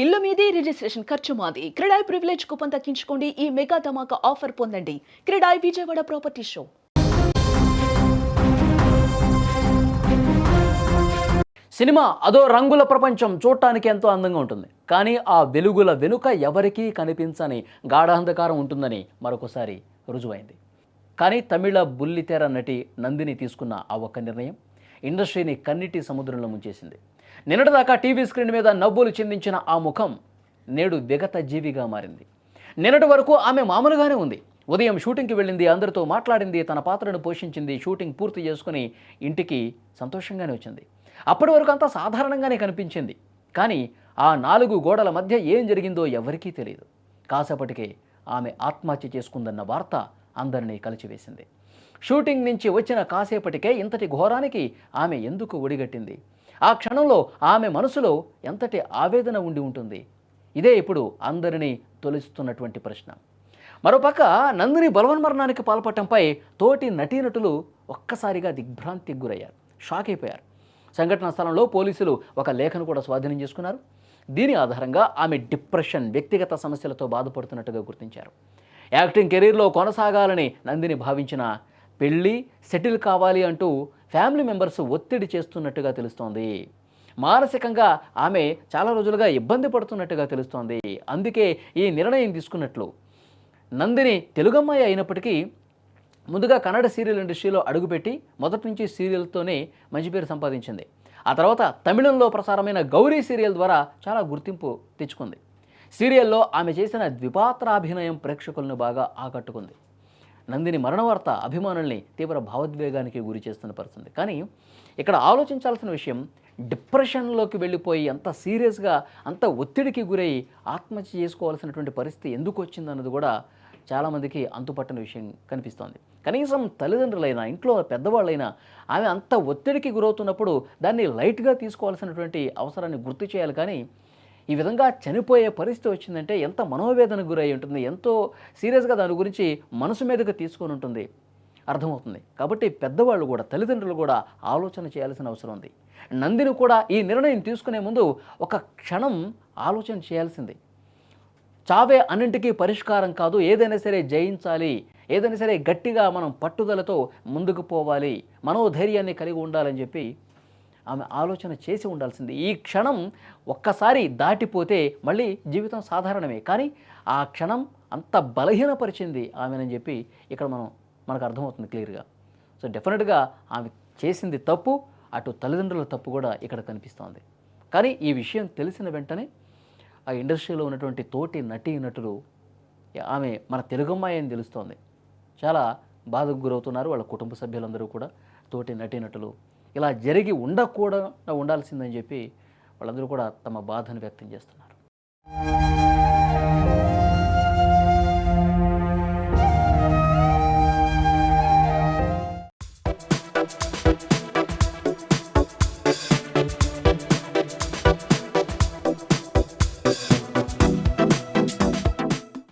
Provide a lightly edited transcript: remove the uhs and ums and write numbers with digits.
ఇల్లు మీది రిజిస్ట్రేషన్ ఖర్చు మాది. క్రెడాయ్ ప్రివిలేజ్ కూపన్ తగ్గించుకోండి. ఈ మెగా ధమాకా ఆఫర్ పొందండి. CREDAI Vijayawada property show. Cinema అదో రంగుల ప్రపంచం, చూడటానికి ఎంతో అందంగా ఉంటుంది. కానీ ఆ వెలుగుల వెనుక ఎవరికీ కనిపించని గాఢాంధకారం ఉంటుందని మరొకసారి రుజువైంది. కానీ తమిళ బుల్లితెర నటి నందిని తీసుకున్న ఆ ఒక్క నిర్ణయం ఇండస్ట్రీని కన్నిటి సముద్రంలో ముంచేసింది. నిన్నటిదాకా టీవీ స్క్రీన్ మీద నవ్వులు చిందించిన ఆ ముఖం నేడు విగత జీవిగా మారింది. నిన్నటి వరకు ఆమె మామూలుగానే ఉంది. ఉదయం షూటింగ్కి వెళ్ళింది, అందరితో మాట్లాడింది, తన పాత్రను పోషించింది, షూటింగ్ పూర్తి చేసుకుని ఇంటికి సంతోషంగానే వచ్చింది. అప్పటి వరకు అంతా సాధారణంగానే కనిపించింది. కానీ ఆ 4 గోడల మధ్య ఏం జరిగిందో ఎవరికీ తెలియదు. కాసేపటికే ఆమె ఆత్మహత్య చేసుకుందన్న వార్త అందరినీ కలిచివేసింది. షూటింగ్ నుంచి వచ్చిన కాసేపటికే ఇంతటి ఘోరానికి ఆమె ఎందుకు ఒడిగట్టింది? ఆ క్షణంలో ఆమె మనసులో ఎంతటి ఆవేదన ఉండి ఉంటుంది? ఇదే ఇప్పుడు అందరినీ తొలుస్తున్నటువంటి ప్రశ్న. మరోపక్క నందిని బలవన్మరణానికి పాల్పడటంపై తోటి నటీనటులు ఒక్కసారిగా దిగ్భ్రాంతికి గురయ్యారు, షాక్ అయిపోయారు. సంఘటనా స్థలంలో పోలీసులు ఒక లేఖను కూడా స్వాధీనం చేసుకున్నారు. దీని ఆధారంగా ఆమె డిప్రెషన్, వ్యక్తిగత సమస్యలతో బాధపడుతున్నట్టుగా గుర్తించారు. యాక్టింగ్ కెరీర్లో కొనసాగాలని నందిని భావించిన పెళ్ళి, సెటిల్ కావాలి అంటూ ఫ్యామిలీ మెంబర్స్ ఒత్తిడి చేస్తున్నట్టుగా తెలుస్తోంది. మానసికంగా ఆమె చాలా రోజులుగా ఇబ్బంది పడుతున్నట్టుగా తెలుస్తోంది. అందుకే ఈ నిర్ణయం తీసుకున్నట్లు. నందిని తెలుగమ్మాయి అయినప్పటికీ ముందుగా కన్నడ సీరియల్ ఇండస్ట్రీలో అడుగుపెట్టి మొదటి నుంచి సీరియల్తోనే మంచి పేరు సంపాదించింది. ఆ తర్వాత తమిళంలో ప్రసారమైన గౌరీ సీరియల్ ద్వారా చాలా గుర్తింపు తెచ్చుకుంది. సీరియల్లో ఆమె చేసిన ద్విపాత్రాభినయం ప్రేక్షకులను బాగా ఆకట్టుకుంది. నందిని మరణ వార్త అభిమానుల్ని తీవ్ర భావోద్వేగానికి గురి చేస్తున్న పరిస్థితి. కానీ ఇక్కడ ఆలోచించాల్సిన విషయం, డిప్రెషన్లోకి వెళ్ళిపోయి అంత సీరియస్గా, అంత ఒత్తిడికి గురై ఆత్మహత్య చేసుకోవాల్సినటువంటి పరిస్థితి ఎందుకు వచ్చిందన్నది కూడా చాలామందికి అంతుపట్టని విషయం కనిపిస్తోంది. కనీసం తల్లిదండ్రులైనా, ఇంట్లో పెద్దవాళ్ళైనా ఆమె అంత ఒత్తిడికి గురవుతున్నప్పుడు దాన్ని లైట్గా తీసుకోవాల్సినటువంటి అవసరాన్ని గుర్తు చేయాలి. కానీ ఈ విధంగా చనిపోయే పరిస్థితి వచ్చిందంటే ఎంత మనోవేదనకు గురై ఉంటుంది, ఎంతో సీరియస్గా దాని గురించి మనసు మీదకి తీసుకొని ఉంటుంది, అర్థమవుతుంది. కాబట్టి పెద్దవాళ్ళు కూడా, తల్లిదండ్రులు కూడా ఆలోచన చేయాల్సిన అవసరం ఉంది. నందిని కూడా ఈ నిర్ణయం తీసుకునే ముందు ఒక క్షణం ఆలోచన చేయాల్సింది. చావే అన్నింటికీ పరిష్కారం కాదు, ఏదైనా సరే జయించాలి, ఏదైనా సరే గట్టిగా మనం పట్టుదలతో ముందుకు పోవాలి, మనోధైర్యాన్ని కలిగి ఉండాలని చెప్పి ఆమె ఆలోచన చేసి ఉండాల్సింది. ఈ క్షణం ఒక్కసారి దాటిపోతే మళ్ళీ జీవితం సాధారణమే. కానీ ఆ క్షణం అంత బలహీనపరిచింది ఆమెనని చెప్పి ఇక్కడ మనకు అర్థమవుతుంది క్లియర్గా. సో డెఫినెట్గా ఆమె చేసింది తప్పు, అటు తల్లిదండ్రుల తప్పు కూడా ఇక్కడ కనిపిస్తోంది. కానీ ఈ విషయం తెలిసిన వెంటనే ఆ ఇండస్ట్రీలో ఉన్నటువంటి తోటి నటీనటులు ఆమె మన తెలుగమ్మాయి అని తెలుస్తోంది, చాలా బాధకు గురవుతున్నారు. వాళ్ళ కుటుంబ సభ్యులందరూ కూడా, తోటి నటీనటులు ఇలా జరిగి ఉండాల్సిందని చెప్పి వాళ్ళందరూ కూడా తమ బాధను వ్యక్తం చేస్తున్నారు.